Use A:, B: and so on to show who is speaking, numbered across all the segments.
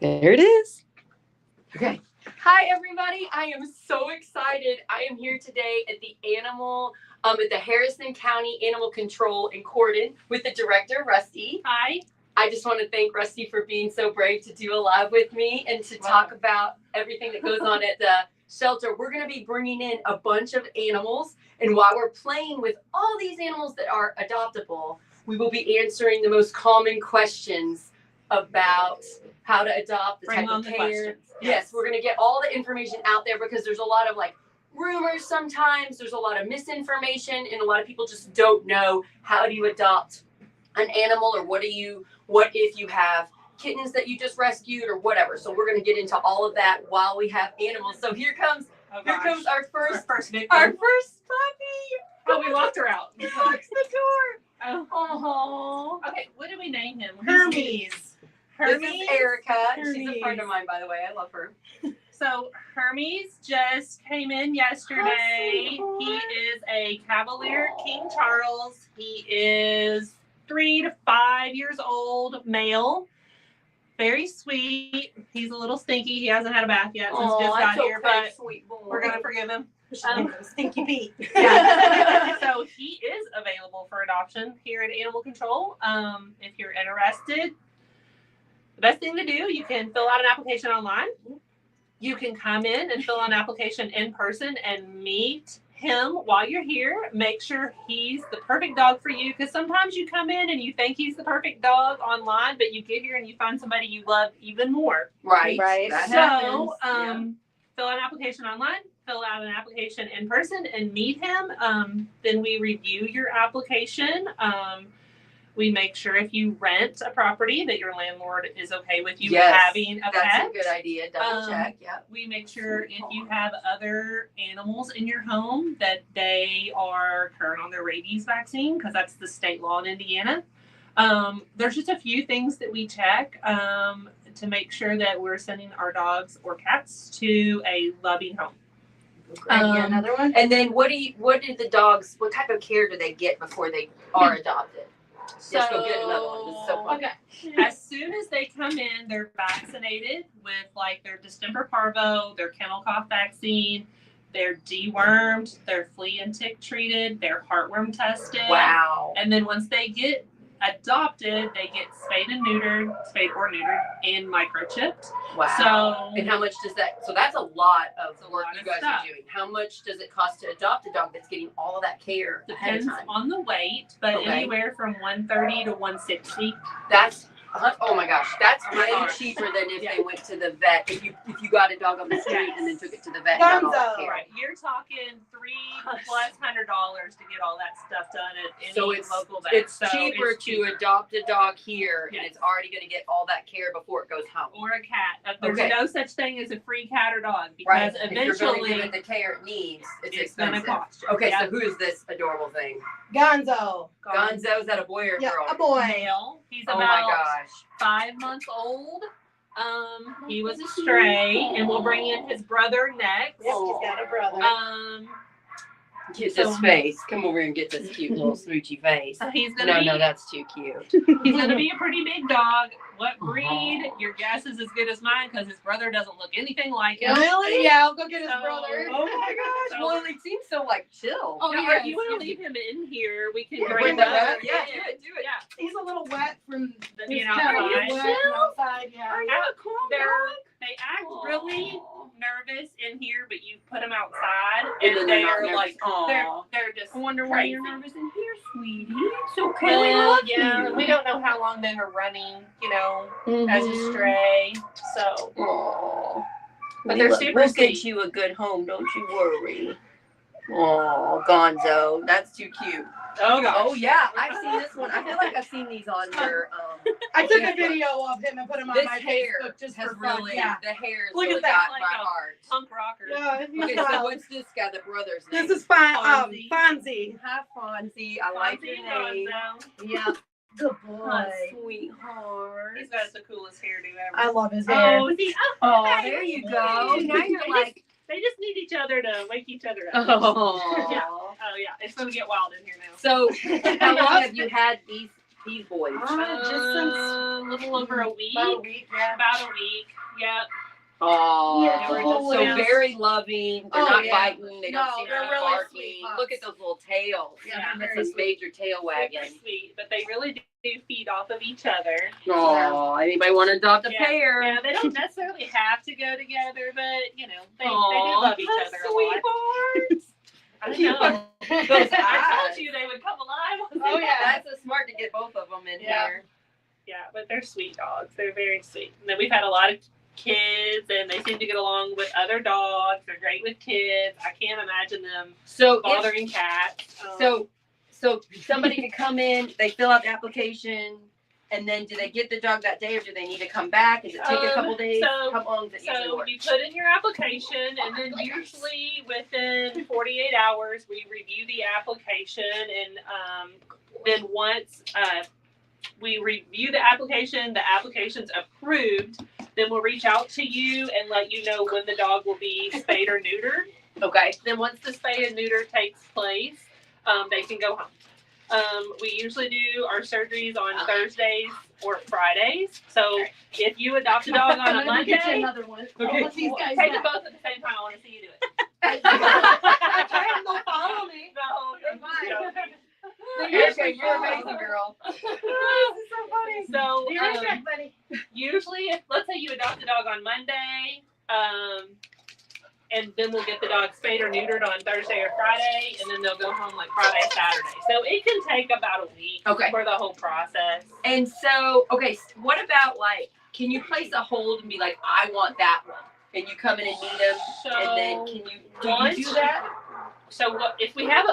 A: There it is.
B: Okay. Hi, everybody. I am so excited. I am here today at the at the Harrison County Animal Control in Corydon with the director, Rustie.
C: Hi.
B: I just want to thank Rustie for being so brave to do a live with me and to talk about everything that goes on at the shelter. We're going to be bringing in a bunch of animals, and while we're playing with all these animals that are adoptable, we will be answering the most common questions about how to adopt, the type of care. Yes, we're going to get all the information out there because there's a lot of rumors sometimes. There's a lot of misinformation, and a lot of people just don't know how do you adopt an animal, or what if you have kittens that you just rescued or whatever. So we're going to get into all of that while we have animals. So here comes our first victim. Our first puppy.
C: Oh, we locked her out.
B: He locks the door.
C: Oh. Okay, what do we name him?
B: Hermes.
C: Hermes.
B: This is Erica.
A: Hermes.
B: She's a friend of mine, by the way. I love her.
C: So Hermes just came in yesterday. He is a Cavalier King Charles. He is 3 to 5 years old, male. Very sweet. He's a little stinky. He hasn't had a bath yet since he just got here, but we're gonna forgive him.
A: Stinky Pete.
C: Yeah. So he is available for adoption here at Animal Control. If you're interested, the best thing to do, you can fill out an application online. You can come in and fill out an application in person and meet him while you're here. Make sure he's the perfect dog for you, because sometimes you come in and you think he's the perfect dog online, but you get here and you find somebody you love even more.
B: Right.
C: That happens. Fill out an application online, fill out an application in person, and meet him. Then we review your application. We make sure if you rent a property that your landlord is okay with you having a pet.
B: That's a good idea. Double check. Yeah.
C: We make sure if you have other animals in your home that they are current on their rabies vaccine, because that's the state law in Indiana. There's just a few things that we check to make sure that we're sending our dogs or cats to a loving home.
A: Another one.
B: And then what type of care do they get before they are adopted? Just go get another one. This is so fun.
C: Okay. As soon as they come in, they're vaccinated with their distemper parvo, their kennel cough vaccine. They're dewormed, they're flea and tick treated, they're heartworm tested.
B: Wow.
C: And then once they get adopted, they get spayed or neutered, and microchipped.
B: Wow. And how much does that? So that's a lot of work you guys are doing. How much does it cost to adopt a dog that's getting all of that care ahead of time?
C: Depends on the weight, but anywhere from $130 to $160.
B: That's oh my gosh, that's way cheaper than if they went to the vet. If you got a dog on the street and then took it to the vet.
C: Right, you're talking $300+ to get all that stuff done at any local vet.
B: It's cheaper to adopt a dog here, and it's already going to get all that care before it goes home.
C: Or a cat. There's no such thing as a free cat or dog, because eventually,
B: if you're going to give it the care it needs, it's
C: going to cost you.
B: Okay, so who is this adorable thing?
A: Gonzo.
B: Gonzo, is that a boy or a girl?
A: A boy.
C: Male. He's about 5 months old. He was a stray, and we'll bring in his brother next.
A: Yep, he's got a brother.
B: Get this face. Come over and get this cute little smoochy face.
C: He's gonna
B: no, that's too cute.
C: He's gonna be a pretty big dog. What breed? Your guess is as good as mine, because his brother doesn't look anything like him.
A: Really? Yeah, I'll go get his brother.
B: Oh my gosh! Well, he seems so chill.
C: Oh yeah. If you want to leave him in here, we can bring him
B: up. Yeah, do it.
A: Yeah. He's a little wet from
C: being outside.
A: Yeah.
B: Are you a cool dog?
C: They act really nervous in here, but you put them outside, and they are they're just.
B: I wonder why you're nervous in here, sweetie. It's okay.
C: We don't know how long they were running, as a stray. So, but they're super
B: We'll get you a good home, don't you worry. Oh, Gonzo, that's too cute.
C: Oh gosh.
B: Oh yeah, I've seen this one. I feel like I've seen these on your.
A: I took a video of him and put him on my Facebook just for fun. Yeah.
B: The hair
C: Look
B: really
C: at that,
B: got my heart.
C: Punk rocker.
A: Yeah.
B: Okay, so what's this guy, the brother's name?
A: This is Fonzie.
B: Hi, Fonzie. I like your name. Yeah.
A: Good boy.
B: Sweetheart.
C: He's got the coolest hairdo ever.
A: I love his hair.
C: Oh,
B: there you go. Now you're
C: they just need each other to wake each other up.
B: Oh.
C: Yeah. Oh yeah. It's gonna get wild in here now.
B: So how long have you had these these boys?
A: Just since
C: A little over a week.
A: about a week, yeah.
C: About a week. Yep.
B: Oh,
A: Yeah,
B: so very loving. They're
A: Oh,
B: not
A: yeah.
B: biting. They don't
A: No,
B: seem to
A: they're
B: be
A: really
B: barking.
A: sweet pups.
B: Look at those little tails.
A: Yeah,
C: Yeah,
A: they're
B: That's
A: very
B: a
A: sweet.
B: major tail wagging.
C: Super sweet, but they really do feed off of each other.
B: Oh, anybody want to adopt a
C: Yeah.
B: pair?
C: Yeah, they don't necessarily have to go together, but they do
B: Aw,
C: love each other a lot.
B: sweethearts.
C: I know.
B: Those
C: I
B: eyes.
C: told you they would come alive.
A: Oh, yeah.
B: That's so smart to get both of them in
A: Yeah.
B: here.
C: Yeah, but they're sweet dogs. They're very sweet. And then we've had a lot of kids, and they seem to get along with other dogs. They're great with kids. I can't imagine them
B: So
C: bothering cats.
B: So somebody could come in, they fill out the application, and then do they get the dog that day, or do they need to come back? Does it take a couple days?
C: so-
B: How long does it usually
C: So
B: work?
C: you put in your application, and then usually within 48 hours, we review the application, and then once we review the application's approved, then we'll reach out to you and let you know when the dog will be spayed or neutered.
B: Okay.
C: Then once the spay and neuter takes place, they can go home. We usually do our surgeries on Thursdays or Fridays. So if you adopt a dog on a Monday,
A: Get you another one.
B: Okay.
A: Let these guys
C: take them
A: back.
C: both at the same time. I want to see you do it.
A: I tried them, they'll follow me.
C: No,
A: They're fine.
B: Okay, you're amazing, girl.
A: This is so funny.
C: So
A: Be right back, buddy.
C: usually, if let's say you adopt a dog on Monday, and then we'll get the dog spayed or neutered on Thursday or Friday, and then they'll go home like Friday, Saturday. So it can take about a week
B: Okay.
C: for the whole process.
B: And so, okay, what about like, can you place a hold and be like, I want that one? And you come in and meet them,
C: So
B: and then do you
C: once-
B: do that?
C: So what if we have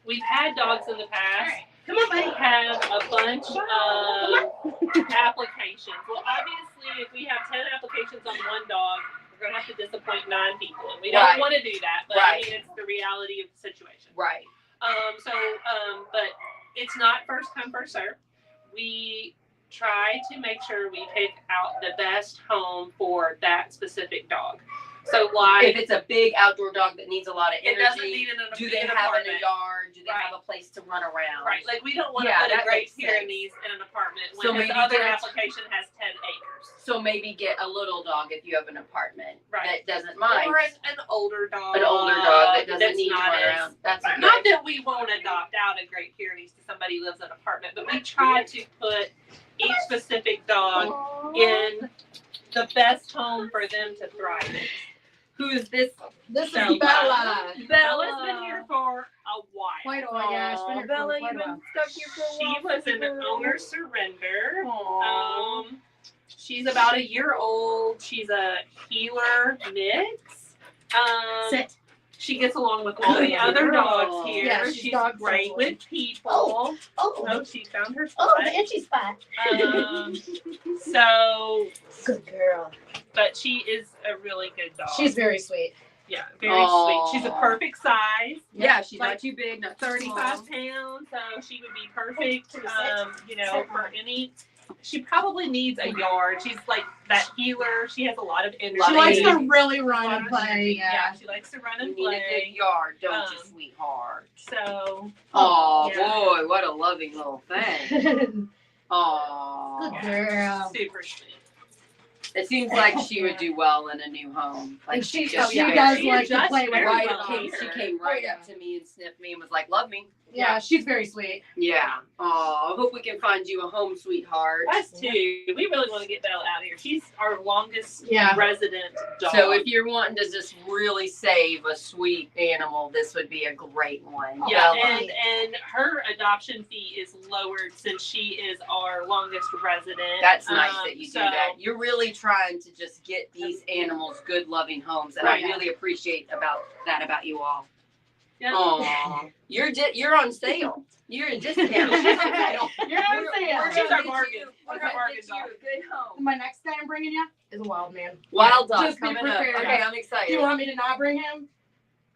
C: we've had dogs in the past.
A: Come on, buddy.
C: We have a bunch of applications. Well, obviously, if we have 10 applications on one dog, we're gonna have to disappoint 9 people, and we don't
B: Right.
C: want to do that. But
B: Right.
C: I mean, it's the reality of the situation.
B: Right.
C: But it's not first come first serve. We try to make sure we pick out the best home for that specific dog. So like,
B: If it's a big outdoor dog that needs a lot of
C: it doesn't
B: energy,
C: need an
B: do they
C: an
B: have in a
C: apartment.
B: yard? Do they
C: Right.
B: have a place to run around?
C: Right, like we don't want to
B: Yeah,
C: put a
B: that
C: Great
B: makes sense.
C: Pyrenees in an apartment when
B: So
C: his
B: maybe
C: other
B: get a-
C: application has 10 acres.
B: So maybe get a little dog if you have an apartment
C: Right.
B: that doesn't mind.
C: Or an older dog.
B: An older dog that doesn't
C: that's
B: need to
C: not
B: run
C: as-
B: around. That's
C: Right.
B: okay.
C: Not that we won't adopt out a Great Pyrenees to somebody who lives in an apartment, but we try to put each specific dog in the best home for them to thrive in.
B: Who is this?
A: This is
C: Bella.
A: Bella.
C: Bella's been here for a while.
A: Quite a while, yeah. She's been here for
B: Bella,
A: quite
B: you've
A: a while.
B: been stuck here for a while.
C: She was an
B: girl.
C: owner surrender.
B: Aw.
C: She's about a year old. She's a healer mix.
A: Sit.
C: She gets along with all the
B: Good
C: other
B: girl.
C: dogs here.
A: Yeah, she's
C: she's
A: dog
C: great
A: friendly.
C: with people.
A: Oh,
C: Oh, she found her spot.
A: itchy spot.
C: So,
A: Good girl.
C: but she is a really good dog.
A: She's very sweet.
C: yeah, very
B: Aw.
C: sweet. She's a perfect size.
B: Yeah, she's
C: Like
B: not too big, not
C: 35 pounds, so she would be perfect, for any. She probably needs a yard. She's like that healer. She has a lot of energy.
A: She likes to
B: Energy.
A: really
C: A
A: run
C: lot
A: and
C: of
A: play.
C: energy.
A: Yeah.
C: She likes to run
B: You
C: and
B: need a
C: play.
B: good yard, don't you,
C: Um,
B: sweetheart?
C: So,
B: Oh
C: yeah.
B: boy, what a loving little thing.
A: Good
B: Oh,
A: girl.
C: super sweet.
B: it seems like she would do well in a new home. Like
A: And she
B: just
A: she
B: very-
A: does
C: She
A: like to
C: adjusts
A: play with
C: very
B: right
C: well
B: up.
C: here.
B: She came right
A: Oh, yeah.
B: up to me and sniffed me and was like, "Love me."
A: Yeah, she's very sweet.
B: Yeah. Oh, I hope we can find you a home, sweetheart.
C: Us too. We really want to get Bella out of here. She's our longest
A: Yeah.
C: resident dog.
B: So if you're wanting to just really save a sweet animal, this would be a great one.
C: yeah,
B: Bella.
C: and her adoption fee is lowered since she is our longest resident.
B: That's nice that you do
C: so-
B: that. You're really trying to just get these animals good, loving homes, and
C: Right.
B: I really appreciate about you all.
C: Yeah.
B: Oh, you're on sale. You're a discount.
A: You're on sale.
C: She's our
B: We're
C: bargain.
B: gonna
C: She's our bargain
B: get you
C: dog.
B: a good home.
A: My next guy I'm bringing you is a wild man.
B: Wild dog
A: Just be
B: coming up.
A: prepared.
B: Okay, I'm
A: Do
B: excited.
A: you want me to not bring him?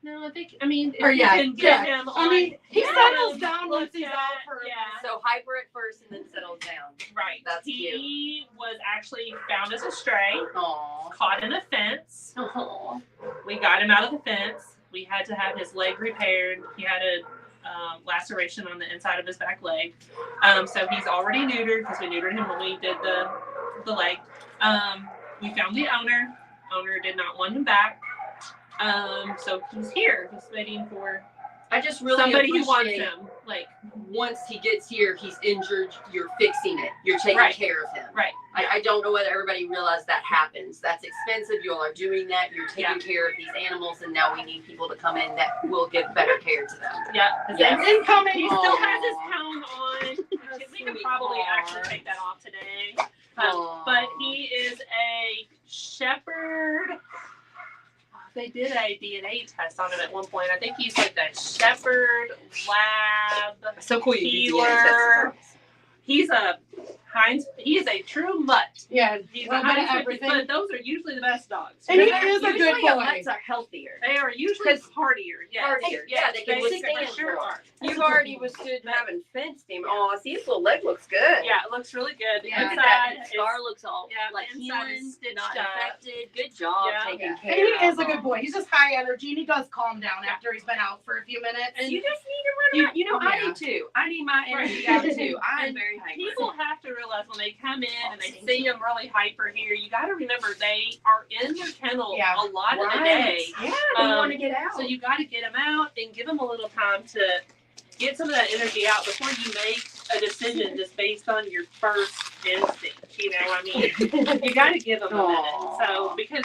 C: No, I think, if
A: Or
C: you
A: yeah,
C: can get
A: yeah.
C: him
A: I
C: on.
A: mean, he
C: Yeah,
A: settles down once
C: look
A: he's
C: at-
A: out for.
C: yeah.
B: So hyper at first and then settles down.
C: Right.
B: That's
C: he was actually found as a stray,
B: Aww.
C: caught in a fence.
B: Aww.
C: We got him out of the fence. We had to have his leg repaired. He had a laceration on the inside of his back leg. So he's already neutered because we neutered him when we did the leg. We found the owner. Owner did not want him back. So he's here, just waiting for
B: I just really
C: somebody who wants
B: appreciate
C: him. Like,
B: once he gets here, he's injured, you're fixing it. You're taking
C: Right.
B: care of him.
C: right.
B: I don't know whether everybody realizes that happens. That's expensive. You all are doing that. You're taking care of these animals, and now we need people to come in that will give better care to them.
C: Yeah.
B: Yes.
A: Incoming.
C: He still has his helm on. We could probably
B: sweetheart.
C: actually take that off today.
B: Aw.
C: But he is a shepherd. They did a DNA test on him at one point. I think he's like the shepherd lab.
B: So cool. You do
C: Healer. He's a Heinz. He is a true mutt.
A: Yeah.
C: He's a
A: Well, but
C: Heinz,
A: everything.
C: but those are usually the best dogs.
A: And he
B: They're
A: is a good
B: usually
A: boy.
B: Mutts are healthier.
C: They are usually hardier. Yes.
B: Hardier. Yeah, they can withstand
C: sure
B: more.
C: are.
B: You've already withstood having fenced him. Oh, see, his little leg looks good.
C: Yeah, it looks really good. The
B: Look at
C: inside
B: that.
C: is-
B: His scar looks all
C: yeah,
B: like
C: the inside is
B: healing,
C: stitched
B: not
C: up.
B: infected. Good job
C: Yeah.
B: taking
A: And
B: care
A: he
B: of
A: is a
B: him.
A: good boy. He's just high energy, and he does calm down after he's been out for a few minutes.
C: And
B: You just need to run around. You know, I
A: Yeah.
B: do too. I need my energy
C: Right.
B: out too. I am
C: And
B: very hyper.
C: People have to realize when they come in and they see them really hyper here, you got to remember they are in their kennel
A: Yeah.
C: a lot of the
B: Right.
C: day.
B: Yeah, they
C: Um,
B: want to get out.
C: So you got to get them out and give them a little time to get some of that energy out before you make a decision just based on your first instinct. You know, I mean, you got to give them a minute. So because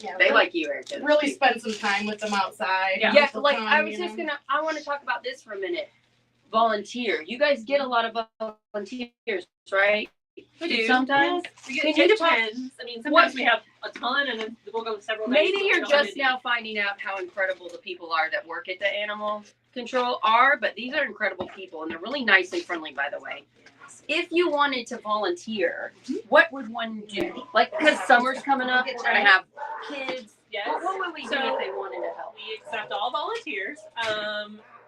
A: Yeah,
B: they like you, Erica.
A: really spend some time with them outside.
C: Yeah.
B: Yeah,
A: Some
B: like
A: time,
B: I was
A: you
B: just
A: know.
B: I want to talk about this for a minute. Volunteer. You guys get a lot of volunteers, right?
C: we do
B: Sometimes.
C: we
B: Can
C: get
B: you talk-
C: tens. I mean, sometimes we have a ton, and then we'll go several days.
B: Maybe
C: and we
B: you're
C: don't have
B: just
C: any.
B: now finding out how incredible the people are that work at the animal control are, but these are incredible people, and they're really nice and friendly, by the way. If you wanted to volunteer, what would one do? Like, because summer's coming up, we're going to have kids.
C: Yes.
B: What would we do
C: So-
B: if they wanted to help?
C: We accept all volunteers.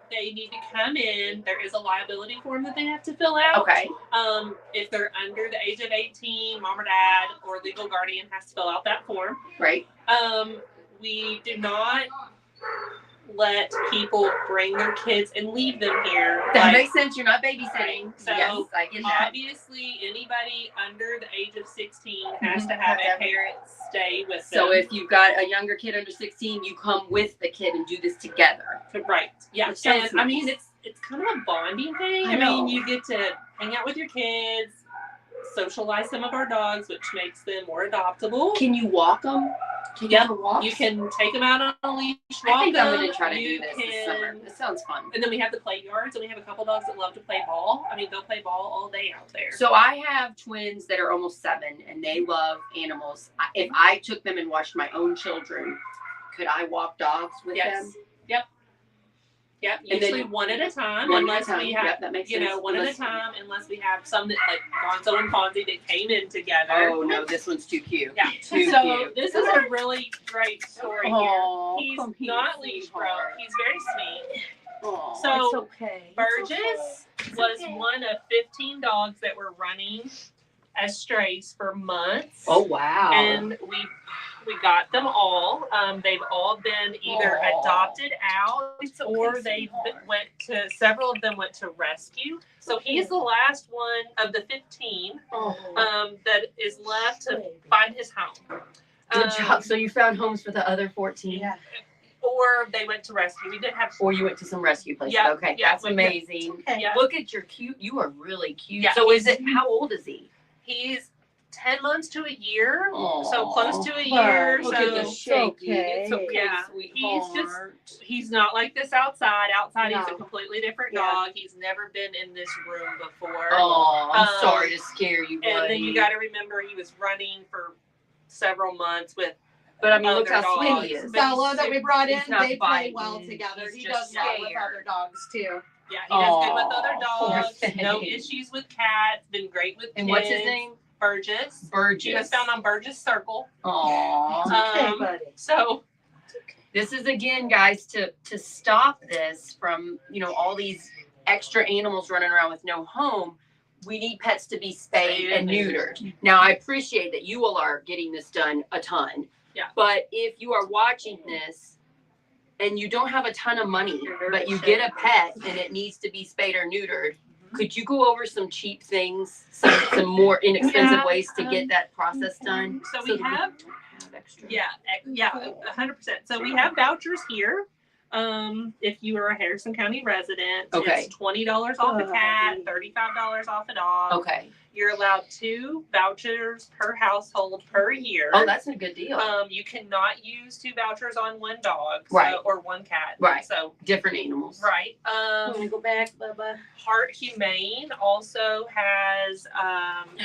C: They need to come in. There is a liability form that they have to fill out.
B: Okay.
C: If they're under the age of 18, mom or dad or legal guardian has to fill out that form.
B: Right.
C: We do not let people bring their kids and leave them here.
B: That
C: Like,
B: makes sense. You're not babysitting.
C: So,
B: yes, I get that.
C: obviously, anybody under the age of 16 has to have a parent stay with them.
B: So if you've got a younger kid under 16, you come with the kid and do this together.
C: Right. Yeah.
B: Which sounds
C: And I mean,
B: nice.
C: it's kind of a bonding thing.
B: I
C: I
B: know.
C: mean, you get to hang out with your kids, socialize some of our dogs, which makes them more adoptable.
B: Can you walk them? Can
C: Yep.
B: you walk?
C: You can take them out on a leash.
B: I think
C: walk
B: I'm going
C: them.
B: to try to
C: You
B: do this
C: can-
B: summer. This sounds fun.
C: And then we have the play yards, and we have a couple dogs that love to play ball. I mean, they'll play ball all day out there.
B: So I have twins that are almost 7, and they love animals. If I took them and watched my own children, could I walk dogs with
C: Yes.
B: them?
C: Yep.
B: And then
C: Usually one at a time,
B: One
C: unless
B: at a time.
C: we have,
B: Yep, that makes sense.
C: one at a
B: Unless-
C: time, unless we have some that like Gonzo and Fonzie that came in together.
B: Oh no, this one's too cute.
C: Yeah.
B: Too
C: So
B: cute.
C: this is a really great story
B: Aw,
C: here. He's
B: come here,
C: not leash broke.
B: sweetheart.
C: He's very sweet.
B: Aw,
C: So,
B: it's okay.
C: Burgess was one of 15 dogs that were running as strays for months.
B: Oh wow.
C: And we got them all. They've all been either
B: Aw.
C: adopted out
B: It's okay,
C: or they went to, several of them went to rescue. So he's the last one of the 15 that is left to find his home.
B: Good job. So you found homes for the other 14?
A: Yeah.
C: Or they went to rescue. We did have
B: Or you went to some rescue places.
C: Yeah,
B: Okay,
C: yeah,
B: that's
C: we-
B: amazing.
C: Yeah.
B: Look at your cute. You are really cute.
C: Yeah,
B: So is it? How old is he?
C: He's 10 months to a year.
B: Aw.
C: So close to a year.
B: Look
C: So
B: at the shaking.
A: okay.
B: It's okay,
C: Yeah,
B: sweetheart.
C: he's just- he's not like this outside. Outside, he's a
A: No.
C: completely different
A: Yeah.
C: dog. He's never been in this room before.
B: Oh, I'm
C: Um,
B: sorry to scare you, buddy.
C: And then you got to remember he was running for several months with
B: But I mean, look
C: other
B: how sweet
C: dogs.
B: he is.
C: But
A: Bella that we brought in,
B: he's not
A: they play
B: biting.
A: well together.
B: He's
A: He
B: just
A: does well with
B: scared.
A: other dogs too.
C: yeah, he does good with
B: Aw,
C: other
B: poor
C: dogs. No
B: thing.
C: issues with cats. Been great with
B: And
C: kids.
B: what's his name?
C: Burgess.
B: Burgess.
C: He was found on Burgess Circle.
B: Aww.
C: Um, So
B: This is again, guys, to stop this from, all these extra animals running around with no home. We need pets to be spayed and neutered. Now, I appreciate that you all are getting this done a ton.
C: Yeah.
B: But if you are watching this, and you don't have a ton of money,
C: You're very
B: but you
C: safe.
B: get a pet and it needs to be spayed or neutered, could you go over some cheap things, some more inexpensive ways to get that process done?
C: So we have,
B: extra.
C: yeah, 100%. So we have vouchers here. If you are a Harrison County resident, it's $20 off a cat, $35 off a dog.
B: Okay.
C: You're allowed 2 vouchers per household per year.
B: Oh, that's a good deal.
C: You cannot use 2 vouchers on 1 dog,
B: Right.
C: or 1 cat.
B: Right.
C: So
B: different animals.
C: right.
A: Want to go back, Bubba?
C: Heart Humane also has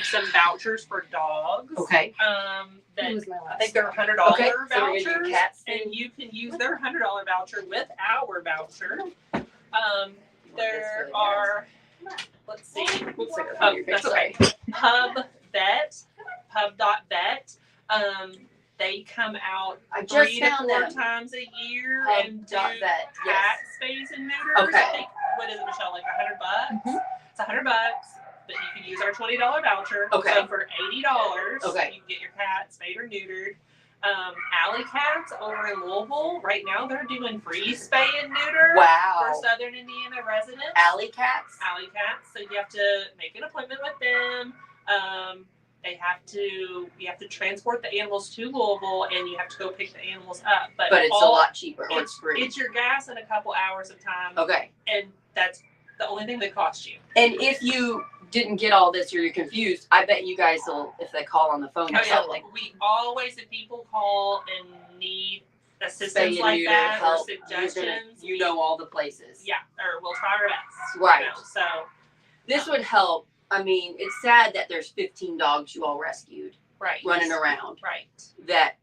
C: some vouchers for dogs.
B: Okay.
C: That
A: Who was my last
C: I think they're
A: one?
C: $100
B: Okay, so we're gonna do
C: vouchers,
B: cats
C: and you can use their $100 voucher with our voucher. There are, let's see, that's okay. Pub.vet. They come out
B: I just
C: 3 to
B: found
C: 4
B: them.
C: times a year and do
B: Pub.vet,
C: cat
B: yes.
C: spays and neuters.
B: Okay.
C: I think, what is it, Michelle? Like $100? It's $100, but you can use our $20 voucher.
B: Okay.
C: So for $80,
B: Okay.
C: you can get your cat spayed or neutered. Alley Cats over in Louisville, right now they're doing free spay and neuter
B: Wow.
C: for Southern Indiana residents.
B: Alley cats?
C: Alley Cats. So you have to make an appointment with them. You have to transport the animals to Louisville, and you have to go pick the animals up. But
B: It's a lot cheaper, or it's free.
C: It's your gas and a couple hours of time,
B: Okay.
C: and that's the only thing that costs you.
B: And if you didn't get all this or you're confused, I bet you guys will, if they call on the phone,
C: Oh yeah,
B: tell them.
C: we always, if people call and need assistance
B: Spay and
C: like
B: neuter,
C: that or
B: help,
C: suggestions,
B: you know all the places.
C: yeah, or we'll try our best.
B: Right.
C: So
B: This would help. I mean, it's sad that there's 15 dogs you all rescued
C: right,
B: running around.
C: right.
B: That,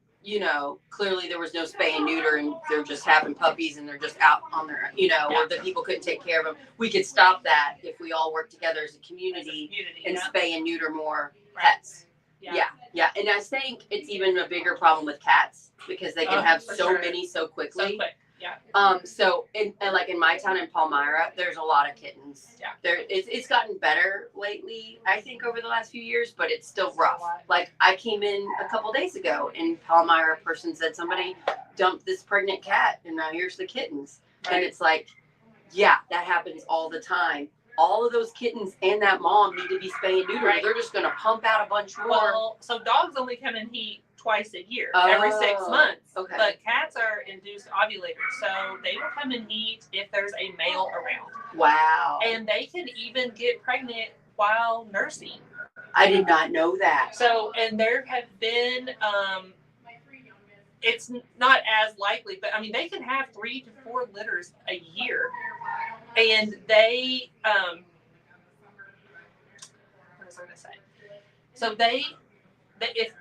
B: clearly there was no spay and neuter and they're just having puppies and they're just out on their, or the people couldn't take care of them. We could stop that if we all work together as a community and spay and neuter more pets. Yeah. And I think it's even a bigger problem with cats because they can have so many so quickly.
C: So quick. Yeah.
B: And like in my town in Palmyra, there's a lot of kittens.
C: Yeah.
B: It's gotten better lately, I think, over the last few years, but it's still rough. Like I came in a couple days ago and Palmyra person said somebody dumped this pregnant cat and now here's the kittens.
C: Right.
B: And it's like, yeah, that happens all the time. All of those kittens and that mom need to be spay and neutered.
C: Right.
B: They're just gonna pump out a bunch more.
C: Well, so dogs only come in heat twice a year, every 6 months.
B: Okay.
C: But cats are induced ovulators, so they will come in heat if there's a male around.
B: Wow.
C: And they can even get pregnant while nursing.
B: I did not know that.
C: So, and there have been, it's not as likely, but I mean, they can have 3 to 4 litters a year. And they, what was I going to say? So if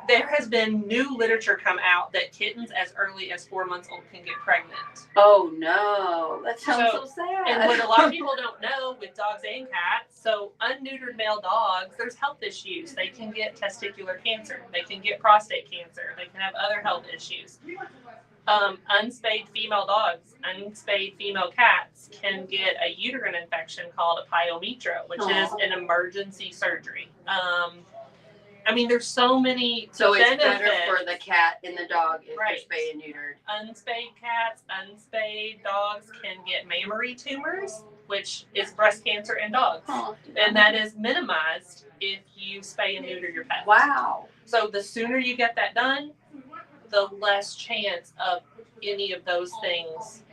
C: there has been new literature come out that kittens as early as 4 months old can get pregnant.
B: Oh no, that sounds so sad.
C: And what a lot of people don't know with dogs and cats, so unneutered male dogs, there's health issues. They can get testicular cancer. They can get prostate cancer. They can have other health issues. Unspayed female dogs, unspayed female cats can get a uterine infection called a pyometro, which is an emergency surgery. I mean, there's so many
B: So it's
C: benefits.
B: better for the cat and the dog if
C: Right.
B: they're spayed and neutered.
C: Unspayed cats, unspayed dogs can get mammary tumors, which is breast cancer in dogs.
B: Oh,
C: And that is minimized if you spay and neuter your pet.
B: wow.
C: So the sooner you get that done, the less chance of any of those things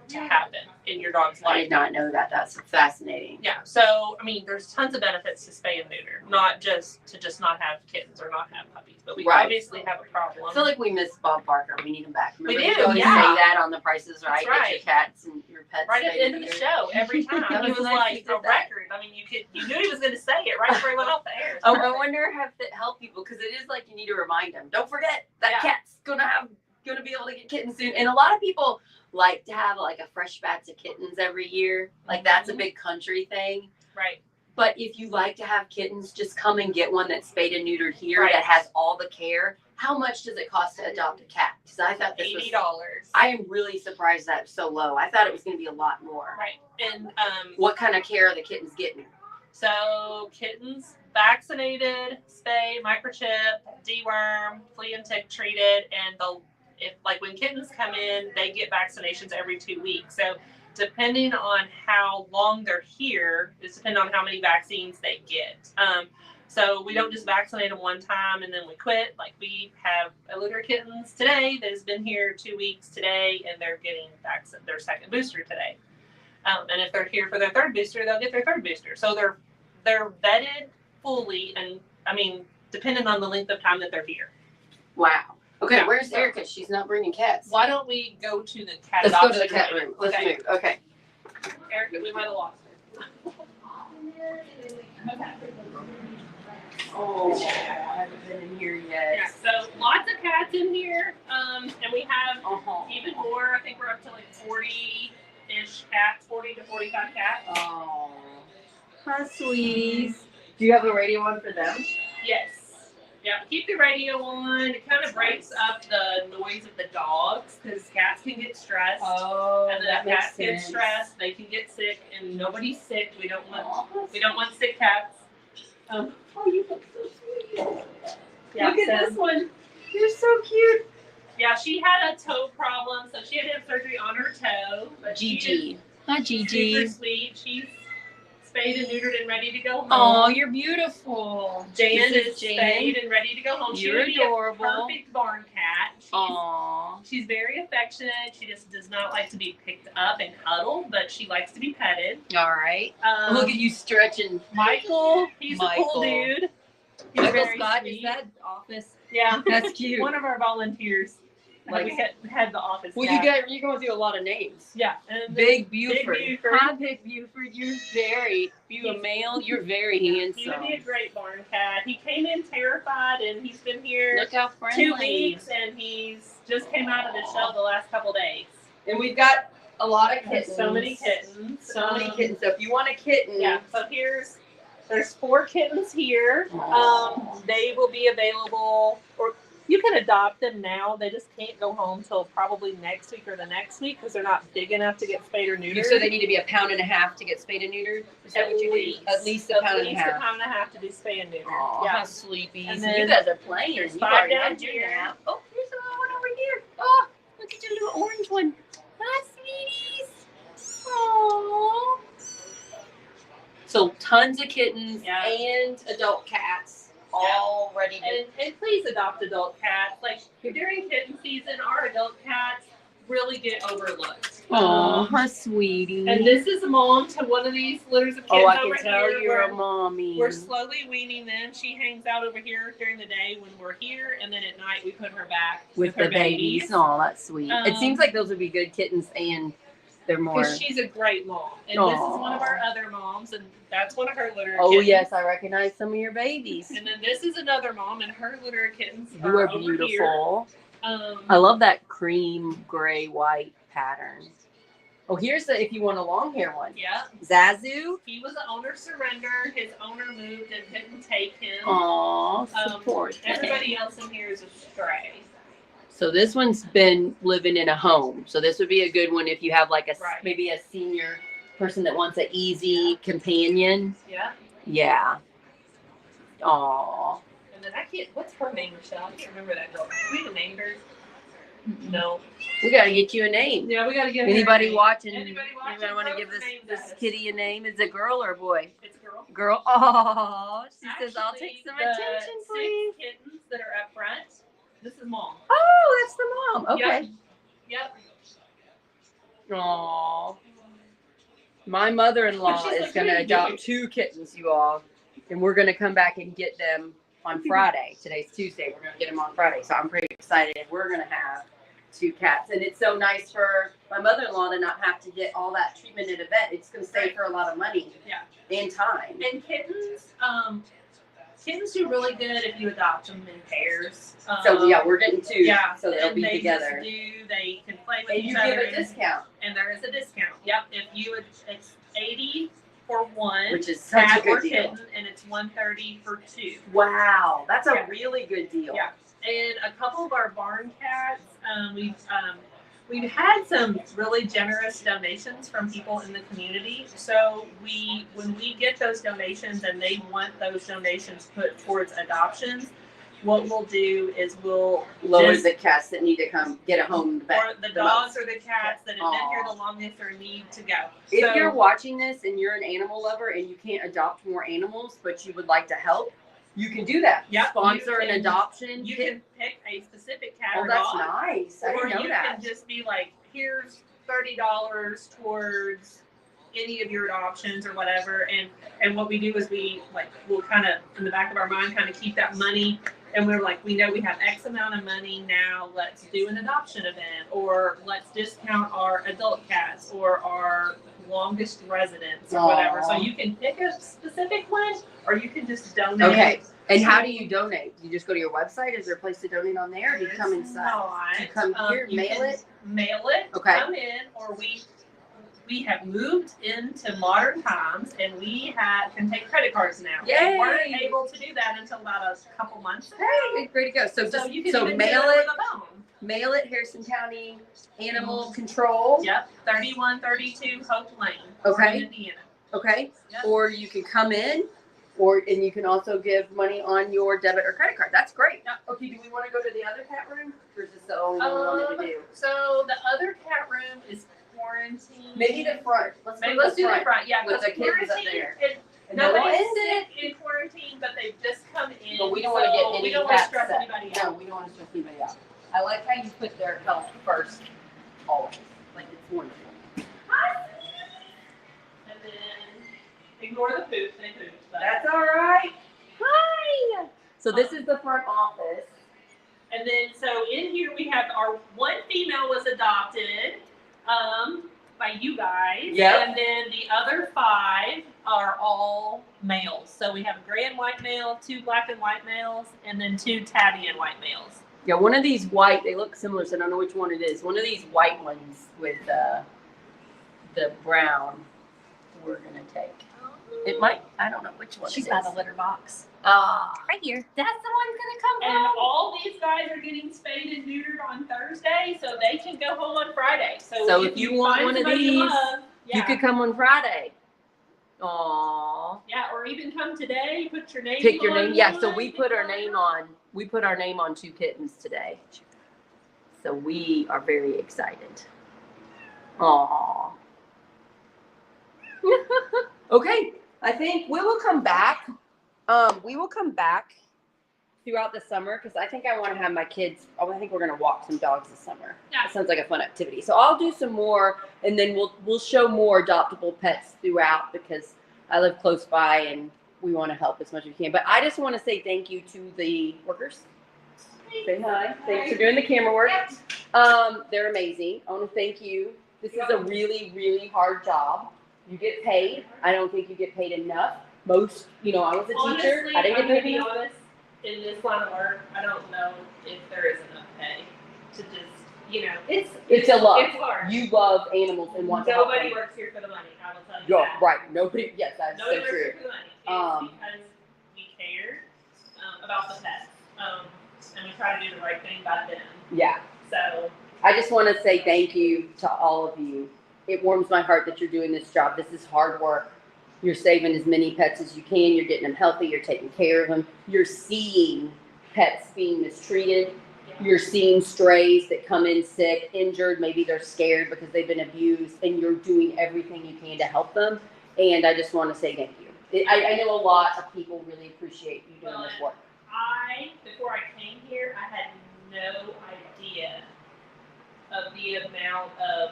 C: to happen in your dog's
B: I
C: life.
B: did not know that. That's fascinating.
C: Yeah. So I mean, there's tons of benefits to spay and neuter, not just not have kittens or not have puppies, but we
B: Right.
C: obviously have a problem.
B: I feel like we miss Bob Barker. We need him back. Remember
C: We
B: he
C: do,
B: always
C: yeah.
B: say that on The Price is Right.
C: That's right.
B: Get your cats and your pets
C: right at
B: spayed
C: the end
B: and
C: of the
B: neutered.
C: show, every time
B: That
C: he
B: was
C: was
B: nice he
C: like
B: did
C: a
B: that.
C: record. I mean, you knew he was going to say it right before he went off the air.
B: Oh, I wonder if it help people because it is like you need to remind them. Don't forget that
C: Yeah.
B: cat's gonna be able to get kittens soon. And a lot of people like to have like a fresh batch of kittens every year. Like that's a big country thing.
C: Right.
B: But if you like to have kittens, just come and get one that's spayed and neutered here
C: Right.
B: that has all the care. How much does it cost to adopt a cat? Because I thought this was.
C: $80.
B: I am really surprised that it's so low. I thought it was going to be a lot more.
C: Right. And
B: What kind of care are the kittens getting?
C: so kittens vaccinated, spay, microchip, deworm, flea and tick treated, and if like when kittens come in, they get vaccinations every 2 weeks. So depending on how long they're here, it's depending on how many vaccines they get. So we don't just vaccinate them one time and then we quit. Like we have a litter of kittens today that has been here 2 weeks today, and they're getting their second booster today. And if they're here for their third booster, they'll get their third booster. So they're vetted fully, and I mean, depending on the length of time that they're here.
B: Wow. Okay,
C: Yeah.
B: where's Erica? She's not bringing cats.
C: Why don't we go to the cat
B: Let's go to
C: adoption
B: the cat room. Let's
C: Okay.
B: move. Okay.
C: Erica, we might have lost her.
B: Oh, I haven't been in here yet.
C: Yeah, so lots of cats in here, and we have
B: Uh-huh.
C: even more. I think we're up to like 40-ish cats, 40 to 45 cats.
B: Oh, hi, sweeties. Do you have a radio on for them?
C: Yes. Yeah, keep the radio on. It kind of breaks up the noise of the dogs because cats can get stressed.
B: Oh,
C: And then
B: that
C: if
B: makes
C: cats get
B: sense.
C: stressed, they can get sick, and nobody's sick. We don't want sick cats.
B: Oh, you look so sweet.
C: Yeah,
B: Look at
C: so-
B: this one. You're so cute.
C: Yeah, she had a toe problem, so she had to have surgery on her toe. But she
B: Gigi. Hi,
C: is super sweet. She's spayed and neutered and ready to go home.
B: Oh, you're beautiful.
C: Jan
B: This
C: is
B: Jan.
C: spayed and ready to go home. She
B: You're
C: would be
B: adorable.
C: a perfect barn cat.
B: Aw.
C: She's very affectionate. She just does not like to be picked up and cuddled, but she likes to be petted.
B: All right. Look at you stretching.
C: Michael. He's a
B: Michael.
C: cool dude. He's
B: Michael
C: very
B: Scott,
C: sweet.
B: is that office?
C: Yeah.
B: That's cute.
C: One of our volunteers.
B: Like-
C: we had the office.
B: Well,
C: cat.
B: you're going through a lot of names.
C: Yeah. And
B: Big Buford.
C: Buford.
B: Hi, Big Buford. You're very, you a male, you're very
C: he
B: handsome.
C: would be a great barn cat. He came in terrified, and he's been here
B: Look how friendly.
C: 2 weeks, and he's just came out of the shell the last couple days.
B: And we've got a lot of kittens.
C: So many kittens.
B: So many kittens. So if you want a kitten,
C: Yeah. So there's 4 kittens here. They will be available, or you can adopt them now. They just can't go home till probably next week or the next week because they're not big enough to get spayed or neutered.
B: So they need to be 1.5 pounds to get spayed and neutered? Is that what you do? At least a pound and a half.
C: At least a pound and a half to do spay and neuter.
B: Aw,
C: Yeah.
B: how sleepy.
C: And
B: So
C: then
B: you guys are playing.
C: there's
B: You've
C: 5
B: already
C: down
B: had your
C: here.
B: nap. Oh, there's another one over here. Oh, look at your little orange one. Hi, sweeties. Aww. So tons of kittens
C: Yeah.
B: and adult cats all ready to.
C: And please adopt adult cats. Like during kitten season, our adult cats really get overlooked.
B: Hi, sweetie.
C: And this is a mom to one of these litters of kittens
B: Oh, I
C: over
B: can tell
C: here.
B: you're
C: We're-
B: a mommy.
C: We're slowly weaning them. She hangs out over here during the day when we're here, and then at night we put her back
B: with
C: her
B: the babies. Oh, that's sweet. It seems like those would be good kittens, and they're more.
C: Because she's a great mom. And this is one of our other moms, and that's one of her litter of
B: Oh
C: kittens.
B: yes, I recognize some of your babies.
C: And then this is another mom, and her litter of kittens
B: You are
C: over
B: beautiful.
C: Here.
B: I love that cream, gray, white pattern. Oh, here's the if you want a long hair one.
C: Yeah.
B: Zazu.
C: He was an owner surrender. His owner moved and couldn't take him.
B: Aw, support.
C: Everybody else in here is a stray.
B: So this one's been living in a home. So this would be a good one if you have like a
C: Right.
B: maybe a senior person that wants an easy companion.
C: Yeah.
B: Yeah. Aw.
C: And then I can't. What's her name, Michelle? I can't remember that girl. We even named her. No.
B: We gotta get you a name.
C: Yeah, we gotta give her a
B: Anybody
C: name.
B: watching?
C: Anybody watching?
B: Anybody want to
C: throw
B: give
C: her
B: this
C: name
B: this
C: at us.
B: kitty a name? Is it a girl or a boy?
C: It's a girl.
B: Girl. Oh, she says I'll
C: Actually,
B: take some
C: the
B: attention, please.
C: 6 kittens that are up front. This is mom.
B: Oh, that's the mom. Okay.
C: Yep.
B: Aw. My mother-in-law
C: She's
B: is
C: like,
B: going
C: "What
B: to
C: are you
B: adopt
C: doing?"
B: 2 kittens, you all. And we're going to come back and get them on Friday. Today's Tuesday. We're going to get them on Friday. So I'm pretty excited. We're going to have 2 cats. And it's so nice for my mother-in-law to not have to get all that treatment at a vet. It's going to save her a lot of money.
C: Yeah.
B: And time.
C: And kittens, kittens do really good if you adopt them in pairs.
B: So yeah, we're getting 2.
C: Yeah.
B: So they'll
C: and
B: be
C: they
B: together.
C: They can play with
B: And
C: each
B: you
C: other.
B: give a discount.
C: And there is a discount. Yep. If you would, it's $80 for one.
B: Which is such a
C: cat or
B: good deal.
C: kitten, and it's $130 for 2.
B: Wow. That's a
C: Yeah.
B: really good deal.
C: Yeah. And a couple of our barn cats, we've had some really generous donations from people in the community. So when we get those donations and they want those donations put towards adoptions, what we'll do is we'll
B: lower the cats that need to come get a home.
C: Or the dogs or the cats that have been here the longest or need to go.
B: If you're watching this and you're an animal lover and you can't adopt more animals, but you would like to help, you can do that.
C: Yep,
B: Sponsor an adoption.
C: You can pick a specific cat or
B: that's
C: dog.
B: Nice. I didn't know
C: you
B: that.
C: can just be like, here's $30 towards any of your adoptions or whatever. And what we do is we'll kind of in the back of our mind kind of keep that money. And we're like, we know we have X amount of money now. Let's do an adoption event, or let's discount our adult cats or our longest residents or whatever. So you can pick a specific one, or you can just donate.
B: Okay. And how do you donate? You just go to your website? Is there a place to donate on there? Or do you come inside? You come here, mail it?
C: Mail it.
B: Okay.
C: Come in, or we have moved into modern times, and we can take credit cards now.
B: Yay!
C: We weren't able to do that until about a couple months ago.
B: Hey, great to go. So
C: you can
B: mail it. Mail it, Harrison County Animal Control.
C: Yep, 3132 Hope Lane.
B: Okay.
C: Indiana.
B: Okay.
C: Yep.
B: Or you can come in, and you can also give money on your debit or credit card. That's great.
C: Yep.
B: Okay, do we want to go to the other cat room? Or is this the only one we wanted to do?
C: So the other cat room is quarantine.
B: Maybe the front. Let's
C: do the front. Yeah,
B: with the kittens up there. And
C: Nobody's sick in quarantine, but they've just come in.
B: But we don't want to get any
C: we don't want to
B: cats
C: stress
B: sick.
C: anybody out.
B: No, we don't want to stress anybody out. I like how you put their health first, always. Like it's wonderful.
C: And then ignore the poop. They poop.
B: That's all right. Hi. So this is the front office.
C: And then, so in here we have our one female was adopted by you guys.
B: Yep.
C: And then the other 5 are all males. So we have a gray and white male, 2 black and white males, and then 2 tabby and white males.
B: Yeah, one of these white, they look similar, so I don't know which one it is. One of these white ones with the brown we're going to take. It might, I don't know which one
D: She's
B: it
D: by
B: is.
D: the litter box. Right here. That's the one's gonna come
C: And
D: home.
C: all these guys are getting spayed and neutered on Thursday, so they can go home on Friday.
B: So if you want
C: find
B: one of
C: somebody you
B: these,
C: love,
B: You could come on Friday. Aww.
C: Yeah, or even come today, put your name
B: Pick your
C: on
B: name. Yeah, so
C: one,
B: we put our name on, we put our name on 2 kittens today. So we are very excited. Aww. Okay, I think we will come back. We will come back throughout the summer because I think I want to have my kids. Oh, I think we're gonna walk some dogs this summer.
C: Yeah.
B: That sounds like a fun activity. So I'll do some more, and then we'll show more adoptable pets throughout because I live close by and we want to help as much as we can. But I just want to say thank you to the workers. Say hi. Thanks for doing the camera work. They're amazing. I want to thank you. This is a really, really hard job. You get paid. I don't think you get paid enough. Most, I was a teacher.
C: Honestly,
B: I didn't
C: I'm
B: get
C: gonna
B: paid
C: be
B: enough.
C: honest. In this line of work, I don't know if there is enough pay to just,
B: It's a love.
C: It's hard.
B: You love animals and want to help
C: Nobody
B: them.
C: works here for the money. I will tell you
B: Yeah,
C: that.
B: right. Nobody. Yes, that's
C: Nobody
B: so
C: works
B: true.
C: here for the money. It's because we care about the pets, and we try to do the right thing by them.
B: Yeah.
C: So
B: I just want to say thank you to all of you. It warms my heart that you're doing this job. This is hard work. You're saving as many pets as you can. You're getting them healthy. You're taking care of them. You're seeing pets being mistreated. You're seeing strays that come in sick, injured. Maybe they're scared because they've been abused, and you're doing everything you can to help them. And I just want to say thank you. I know a lot of people really appreciate you doing this work.
C: before I came here, I had no idea of the amount of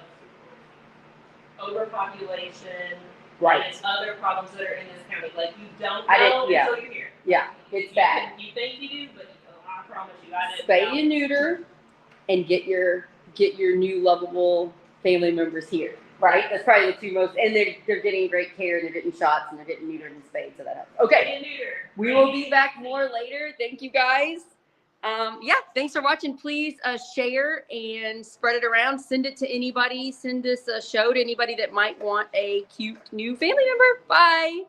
C: overpopulation and other problems that are in this county. Like, you don't know until you're here.
B: Yeah, it's bad.
C: You think you do, but I promise you, I didn't.
B: Spay and neuter, and get your new lovable family members here. Right, that's probably the 2 most, and they're getting great care, and they're getting shots, and they're getting neutered and spayed, so that helps. Okay, we will be back more later. Thank you guys. Yeah, thanks for watching. Please share and spread it around. Send it to anybody. Send this show to anybody that might want a cute new family member. Bye.